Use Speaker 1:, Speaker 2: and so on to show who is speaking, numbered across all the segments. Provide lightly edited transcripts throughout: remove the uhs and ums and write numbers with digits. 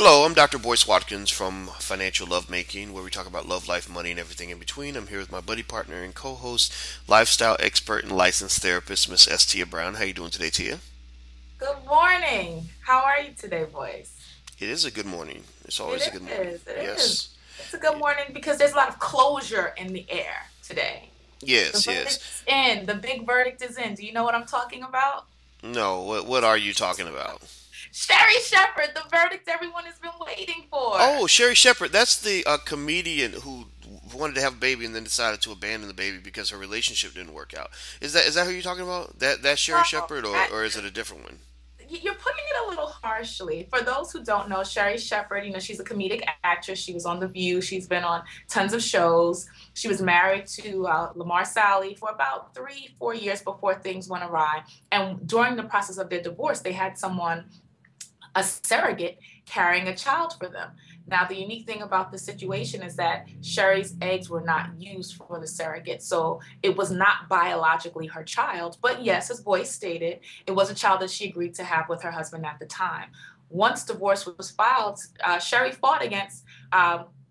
Speaker 1: Hello, I'm Dr. Boyce Watkins from Financial Lovemaking, where we talk about love, life, money, and everything in between. I'm here with my buddy, partner, and co-host, lifestyle expert and licensed therapist, Miss S. Tia Brown. How you doing today, Tia?
Speaker 2: Good morning. How are you today, boys?
Speaker 1: It is a good morning. It's
Speaker 2: It
Speaker 1: always a good morning.
Speaker 2: is. It is.
Speaker 1: Yes.
Speaker 2: It's a good morning because there's a lot of closure in the air today. The
Speaker 1: Yes, yes.
Speaker 2: verdict is in. The big verdict is in. Do you know what I'm talking about?
Speaker 1: No, what are you talking about?
Speaker 2: Sherri Shepherd, the verdict everyone has been waiting for.
Speaker 1: Oh, Sherri Shepherd. That's the comedian who wanted to have a baby and then decided to abandon the baby because her relationship didn't work out. Is that who you're talking about? That's Sherri
Speaker 2: Well,
Speaker 1: Shepherd, or,
Speaker 2: that,
Speaker 1: or is it a different one?
Speaker 2: you're putting it a little harshly. For those who don't know, Sherri Shepherd, she's a comedic actress. She was on The View. She's been on tons of shows. She was married to Lamar Sally for about 3, 4 years before things went awry. And during the process of their divorce, they had someone, a surrogate, carrying a child for them. Now, the unique thing about the situation is that Sherri's eggs were not used for the surrogate. So it was not biologically her child. But yes, as Boyce stated, it was a child that she agreed to have with her husband at the time. Once divorce was filed, Sherri fought against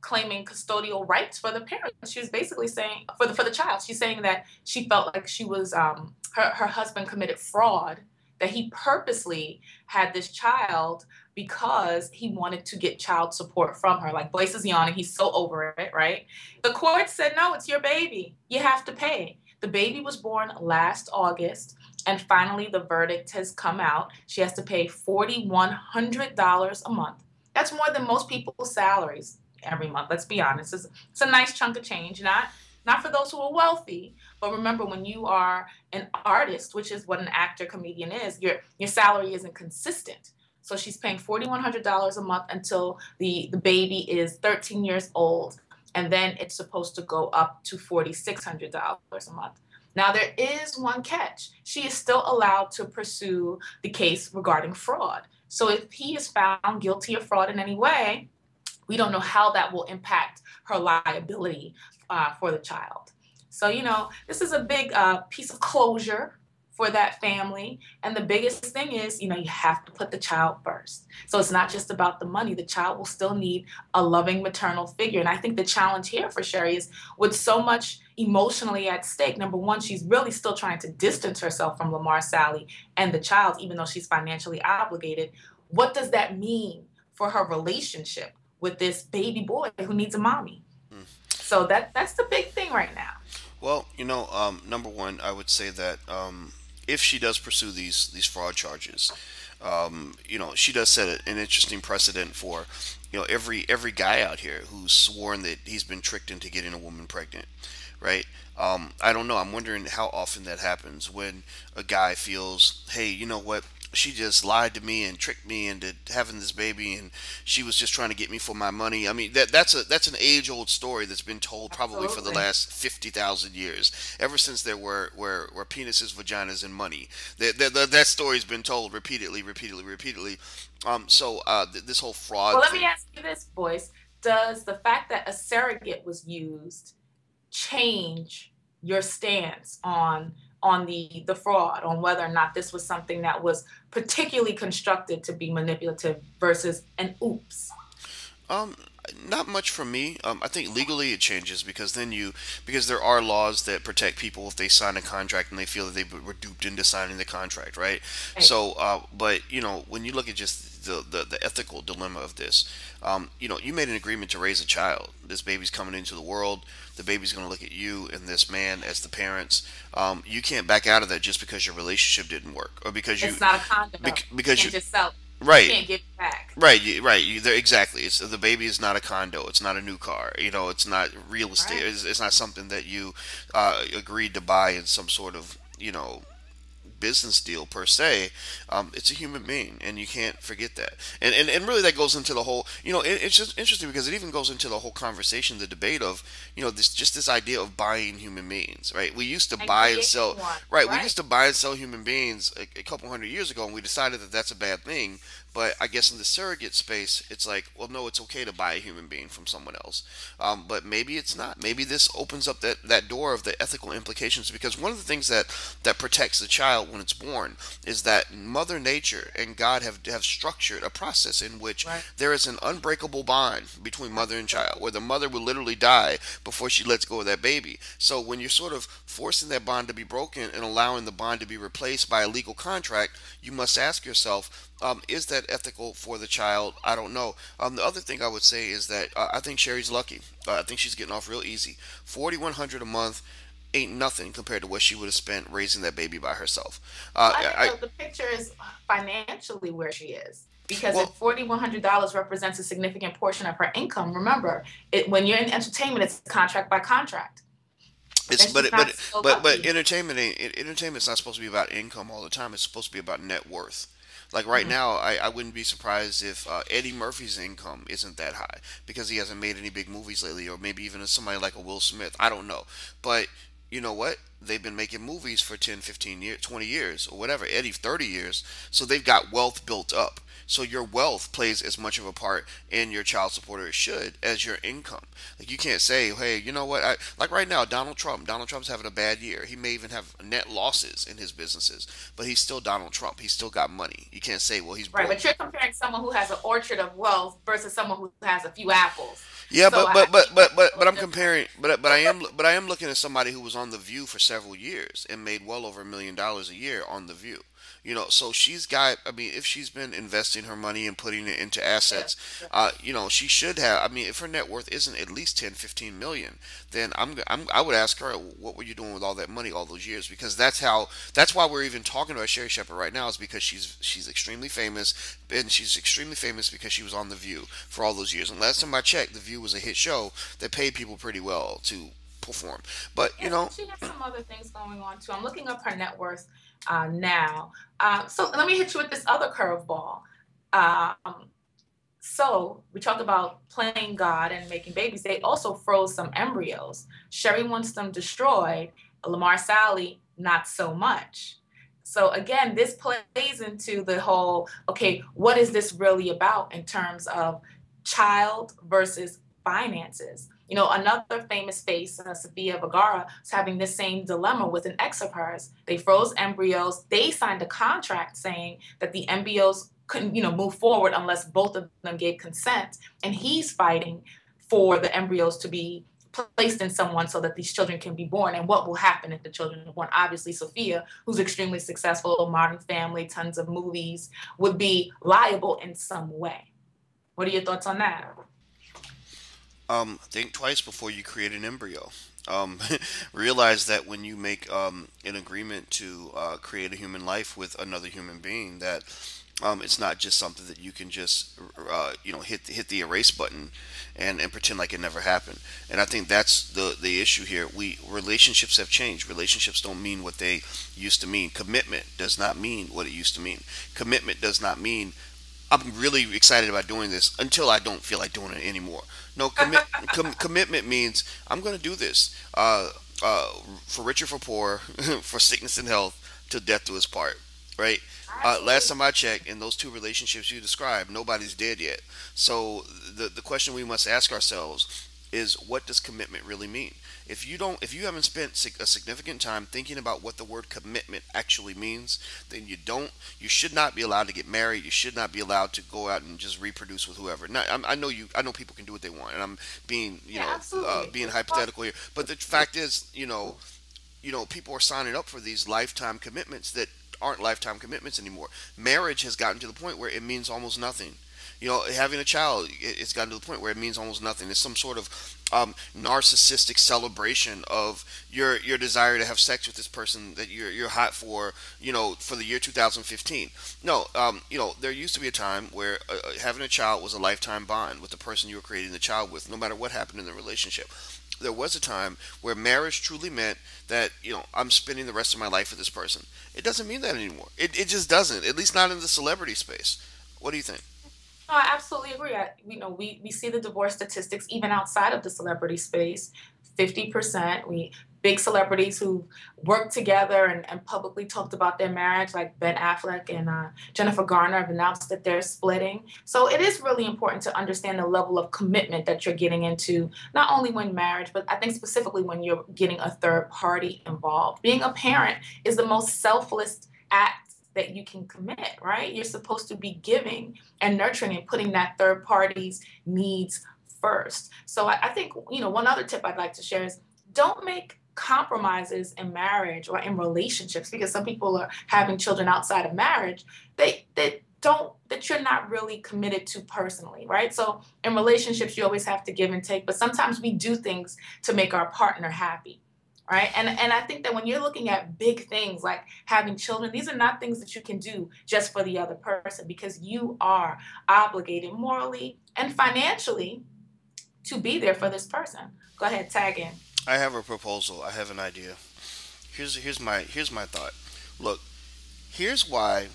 Speaker 2: claiming custodial rights for the parents. She was basically saying for the child. She's saying that she felt like she was her husband committed fraud, that he purposely had this child because he wanted to get child support from her. Like Boyce is yawning, he's so over it, right? The court said, no, it's your baby. You have to pay. The baby was born last August, and finally the verdict has come out. She has to pay $4,100 a month. That's more than most people's salaries every month. Let's be honest. It's a nice chunk of change, not for those who are wealthy, but remember, when you are an artist, which is what an actor comedian is, your salary isn't consistent. So she's paying $4,100 a month until the baby is 13 years old, and then it's supposed to go up to $4,600 a month. Now there is one catch. She is still allowed to pursue the case regarding fraud. So if he is found guilty of fraud in any way, we don't know how that will impact her liability for the child. So, this is a big piece of closure for that family. And the biggest thing is, you have to put the child first. So it's not just about the money. The child will still need a loving maternal figure. And I think the challenge here for Sherri is, with so much emotionally at stake, number one, she's really still trying to distance herself from Lamar Sally and the child, even though she's financially obligated. What does that mean for her relationship with this baby boy who needs a mommy?
Speaker 1: Hmm.
Speaker 2: So that's the big thing right now.
Speaker 1: Well, number one, I would say that if she does pursue these fraud charges, she does set an interesting precedent for, every guy out here who's sworn that he's been tricked into getting a woman pregnant, right? I don't know. I'm wondering how often that happens when a guy feels, hey, you know what? She just lied to me and tricked me into having this baby, and she was just trying to get me for my money. I mean, that's an age old story that's been told probably for the
Speaker 2: Absolutely.
Speaker 1: last 50,000 years, ever since there were penises, vaginas, and money. That story's been told repeatedly, repeatedly, repeatedly. This whole fraud
Speaker 2: Well, let me
Speaker 1: thing.
Speaker 2: ask you this, Boyce. Does the fact that a surrogate was used change your stance on the fraud, on whether or not this was something that was particularly constructed to be manipulative versus an oops?
Speaker 1: Um, Not much from me. I think legally it changes because there are laws that protect people if they sign a contract and they feel that they were duped into signing the contract, right?
Speaker 2: Right.
Speaker 1: But when you look at just the ethical dilemma of this, you made an agreement to raise a child. This baby's coming into the world. The baby's going to look at you and this man as the parents. You can't back out of that just because your relationship didn't work or because
Speaker 2: It's not a condo. You
Speaker 1: because you
Speaker 2: can't just sell it. You
Speaker 1: right.
Speaker 2: can't give it back.
Speaker 1: Right, right. Exactly. It's the baby is not a condo. It's not a new car. It's not real estate.
Speaker 2: Right.
Speaker 1: It's not something that you agreed to buy in some sort of business deal per se. It's a human being, and you can't forget that. And really, that goes into the whole. It's just interesting because it even goes into the whole conversation, the debate of this idea of buying human beings. Right? We used to
Speaker 2: And
Speaker 1: buy and
Speaker 2: creating
Speaker 1: sell.
Speaker 2: one.
Speaker 1: Right? We
Speaker 2: Right.
Speaker 1: used to buy and sell human beings a couple hundred years ago, and we decided that that's a bad thing. But I guess in the surrogate space, it's like, well, no, it's okay to buy a human being from someone else. But maybe it's not. Maybe this opens up that door of the ethical implications, because one of the things that protects the child when it's born is that Mother Nature and God have structured a process in which
Speaker 2: Right.
Speaker 1: there is an unbreakable bond between mother and child, where the mother will literally die before she lets go of that baby. So when you're sort of forcing that bond to be broken and allowing the bond to be replaced by a legal contract, you must ask yourself, is that ethical for the child? I don't know. The other thing I would say is that I think Sherry's lucky. I think she's getting off real easy. 4,100 a month ain't nothing compared to what she would have spent raising that baby by herself.
Speaker 2: Well, I think
Speaker 1: I
Speaker 2: the picture is financially where she is. Because if
Speaker 1: well,
Speaker 2: $4,100 represents a significant portion of her income, remember, when you're in entertainment, it's contract by contract.
Speaker 1: it's
Speaker 2: And she's not so
Speaker 1: but
Speaker 2: lucky.
Speaker 1: entertainment's not supposed to be about income all the time. It's supposed to be about net worth. Like right
Speaker 2: Mhm.
Speaker 1: now, I wouldn't be surprised if Eddie Murphy's income isn't that high because he hasn't made any big movies lately, or maybe even somebody like a Will Smith. I don't know. But you know what? They've been making movies for 10, 15 years, 20 years, or whatever. Eddie, 30 years. So they've got wealth built up. So your wealth plays as much of a part in your child support, or it should, as your income. Like you can't say, hey, you know what? Like right now, Donald Trump. Donald Trump's having a bad year. He may even have net losses in his businesses, but he's still Donald Trump. He's still got money. You can't say, well, he's
Speaker 2: Right,
Speaker 1: broke.
Speaker 2: but you're comparing someone who has an orchard of wealth versus someone who has a few apples.
Speaker 1: Yeah,
Speaker 2: So I think that's a
Speaker 1: but
Speaker 2: little
Speaker 1: I'm
Speaker 2: different.
Speaker 1: comparing, but I am looking at somebody who was on The View for several years and made well over $1 million a year on The View. So she's got. I mean, if she's been investing her money and putting it into
Speaker 2: Yeah.
Speaker 1: assets, she should have. I mean, if her net worth isn't at least 10, 15 million, then I would ask her, what were you doing with all that money all those years? Because that's why we're even talking about Sherry Shepherd right now, is because she's extremely famous, and she's extremely famous because she was on The View for all those years. And last time I checked, The View was a hit show that paid people pretty well to perform. But
Speaker 2: Yes, and she has some other things going on too. I'm looking up her net worth now. So let me hit you with this other curveball. Um, so we talked about playing God and making babies. They also froze some embryos. Sherry wants them destroyed. Lamar Sally, not so much. So again, this plays into the whole, okay, what is this really about in terms of child versus finances? Another famous face, Sofia Vergara, is having this same dilemma with an ex of hers. They froze embryos. They signed a contract saying that the embryos couldn't, move forward unless both of them gave consent. And he's fighting for the embryos to be placed in someone so that these children can be born. And what will happen if the children are born? Obviously, Sophia, who's extremely successful, Modern Family, tons of movies, would be liable in some way. What are your thoughts on that?
Speaker 1: think twice before you create an embryo. Realize that when you make an agreement to create a human life with another human being, that it's not just something that you can just hit the erase button and pretend like it never happened. And I think that's the issue here. We Relationships have changed. Relationships don't mean what they used to mean. Commitment does not mean what it used to mean. Commitment does not mean I'm really excited about doing this until I don't feel like doing it anymore. No, commitment means I'm going to do this uh, for rich or for poor, for sickness and health, till death do us part. Right? Last
Speaker 2: Absolutely.
Speaker 1: time I checked, in those two relationships you described, nobody's dead yet. So the question we must ask ourselves is, what does commitment really mean? If you haven't spent a significant time thinking about what the word commitment actually means, then you should not be allowed to get married. You should not be allowed to go out and just reproduce with whoever. Now, I know people can do what they want, and I'm being,
Speaker 2: Yeah, absolutely.
Speaker 1: being hypothetical here. But the fact is, people are signing up for these lifetime commitments that aren't lifetime commitments anymore. Marriage has gotten to the point where it means almost nothing. Having a child, it's gotten to the point where it means almost nothing. It's some sort of narcissistic celebration of your desire to have sex with this person that you're hot for, for the year 2015. No, there used to be a time where having a child was a lifetime bond with the person you were creating the child with, no matter what happened in the relationship. There was a time where marriage truly meant that I'm spending the rest of my life with this person. It doesn't mean that anymore. It just doesn't. At least not in the celebrity space. What do you think?
Speaker 2: No, I absolutely agree. We see the divorce statistics even outside of the celebrity space. 50%. We big celebrities who worked together and publicly talked about their marriage, like Ben Affleck and Jennifer Garner, have announced that they're splitting. So it is really important to understand the level of commitment that you're getting into, not only when marriage, but I think specifically when you're getting a third party involved. Being a parent is the most selfless act that you can commit, right? You're supposed to be giving and nurturing and putting that third party's needs first. So I think, one other tip I'd like to share is don't make compromises in marriage or in relationships, because some people are having children outside of marriage that you're not really committed to personally, right? So in relationships you always have to give and take, but sometimes we do things to make our partner happy, right? And I think that when you're looking at big things like having children, these are not things that you can do just for the other person, because you are obligated morally and financially to be there for this person. Go ahead, tag in.
Speaker 1: I have a proposal. I have an idea. Here's my thought. Look, here's why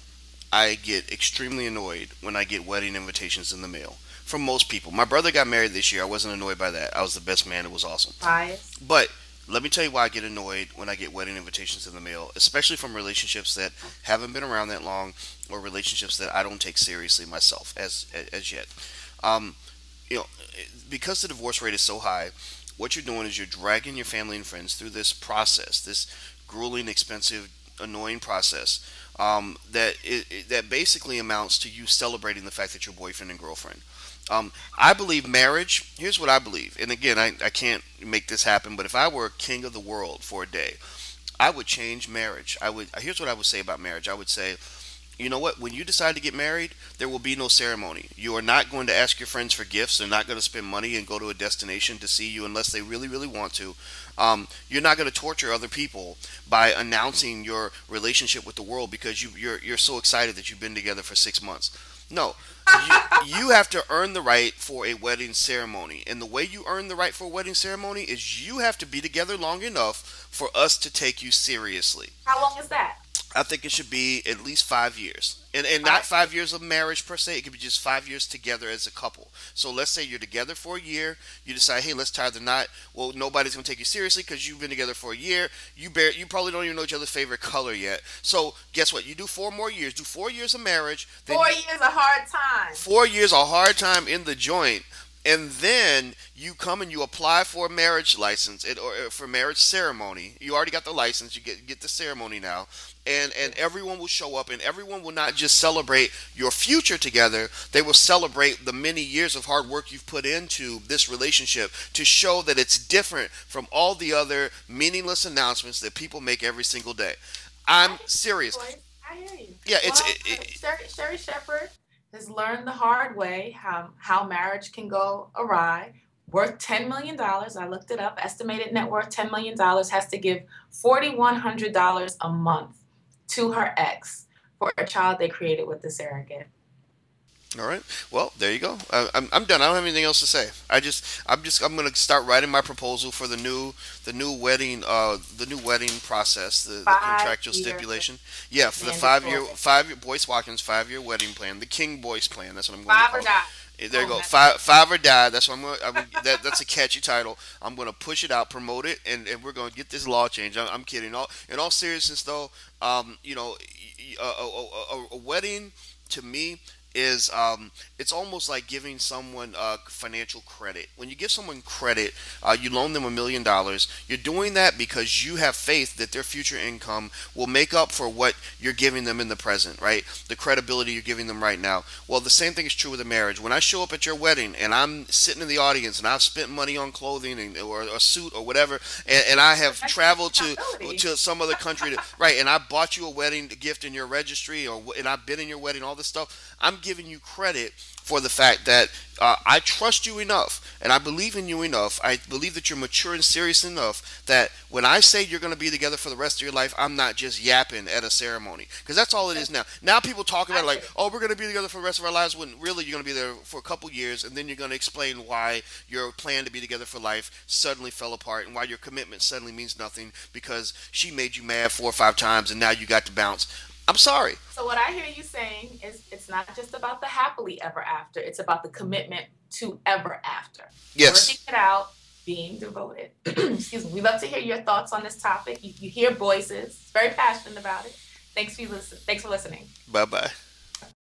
Speaker 1: I get extremely annoyed when I get wedding invitations in the mail from most people. My brother got married this year. I wasn't annoyed by that. I was the best man. It was awesome.
Speaker 2: Bias.
Speaker 1: But let me tell you why I get annoyed when I get wedding invitations in the mail, especially from relationships that haven't been around that long, or relationships that I don't take seriously myself as yet. Um, you know, because the divorce rate is so high, what you're doing is you're dragging your family and friends through this process, this grueling, expensive, annoying process, that basically amounts to you celebrating the fact that you're boyfriend and girlfriend. I believe marriage. Here's what I believe, and again, I can't make this happen. But if I were king of the world for a day, I would change marriage. I would. Here's what I would say about marriage. I would say, you know what? When you decide to get married, there will be no ceremony. You are not going to ask your friends for gifts. They're not going to spend money and go to a destination to see you unless they really, really want to. You're not going to torture other people by announcing your relationship with the world because you're so excited that you've been together for 6 months. No, you have to earn the right for a wedding ceremony. And the way you earn the right for a wedding ceremony is you have to be together long enough for us to take you seriously.
Speaker 2: How long is that?
Speaker 1: I think it should be at least 5 years. And not
Speaker 2: Five.
Speaker 1: 5 years of marriage per se. It could be just 5 years together as a couple. So let's say you're together for a year. You decide, hey, let's tie the knot. Well, nobody's going to take you seriously because you've been together for a year. You probably don't even know each other's favorite color yet. So guess what? You do 4 more years. Do 4 years of marriage. Then
Speaker 2: 4 years a hard time.
Speaker 1: 4 years a hard time in the joint, and then you come and you apply for a marriage license or for marriage ceremony. You already got the license. You get the ceremony now, and everyone will show up, and everyone will not just celebrate your future together. They will celebrate the many years of hard work you've put into this relationship to show that it's different from all the other meaningless announcements that people make every single day.
Speaker 2: I
Speaker 1: I'm
Speaker 2: hear you,
Speaker 1: serious.
Speaker 2: boy. I hear you.
Speaker 1: Yeah,
Speaker 2: Well, Sherri Shepherd has learned the hard way how marriage can go awry. Worth $10 million. I looked it up. Estimated net worth $10 million, has to give $4,100 a month to her ex for a child they created with the surrogate.
Speaker 1: All right. Well, there you go. I'm done. I don't have anything else to say. I'm gonna start writing my proposal for the new wedding process, the
Speaker 2: Five
Speaker 1: contractual
Speaker 2: year
Speaker 1: stipulation. Yeah, for the
Speaker 2: mandatory.
Speaker 1: 5 year Boyce Watkins 5 year wedding plan, the King Boyce plan. That's what I'm going to
Speaker 2: Five or
Speaker 1: call it.
Speaker 2: die.
Speaker 1: There you
Speaker 2: Boom.
Speaker 1: go.
Speaker 2: That's
Speaker 1: Five or die. That's what that's a catchy title. I'm gonna push it out, promote it, and we're gonna get this law changed. I'm kidding. In all seriousness, though, a wedding to me is it's almost like giving someone financial credit. When you give someone credit, you loan them $1 million. You're doing that because you have faith that their future income will make up for what you're giving them in the present, right? The credibility you're giving them right now. Well, the same thing is true with a marriage. When I show up at your wedding and I'm sitting in the audience and I've spent money on clothing or a suit or whatever, and I have traveled
Speaker 2: accountability.
Speaker 1: to some other country right, and I bought you a wedding gift in your registry, and I've been in your wedding, all this stuff. I'm giving you credit for the fact that I trust you enough and I believe in you enough. I believe that you're mature and serious enough that when I say you're going to be together for the rest of your life, I'm not just yapping at a ceremony. Because that's all it is now. Now people talk about it like, oh, we're going to be together for the rest of our lives, when really you're going to be there for a couple years, and then you're going to explain why your plan to be together for life suddenly fell apart and why your commitment suddenly means nothing because she made you mad 4 or 5 times and now you got to bounce. I'm sorry.
Speaker 2: So what I hear you saying is it's not just about the happily ever after, it's about the commitment to ever after. Working
Speaker 1: Yes.
Speaker 2: it out, being devoted. Excuse me. We love to hear your thoughts on this topic. You hear voices, very passionate about it. Thanks for listening.
Speaker 1: Bye bye.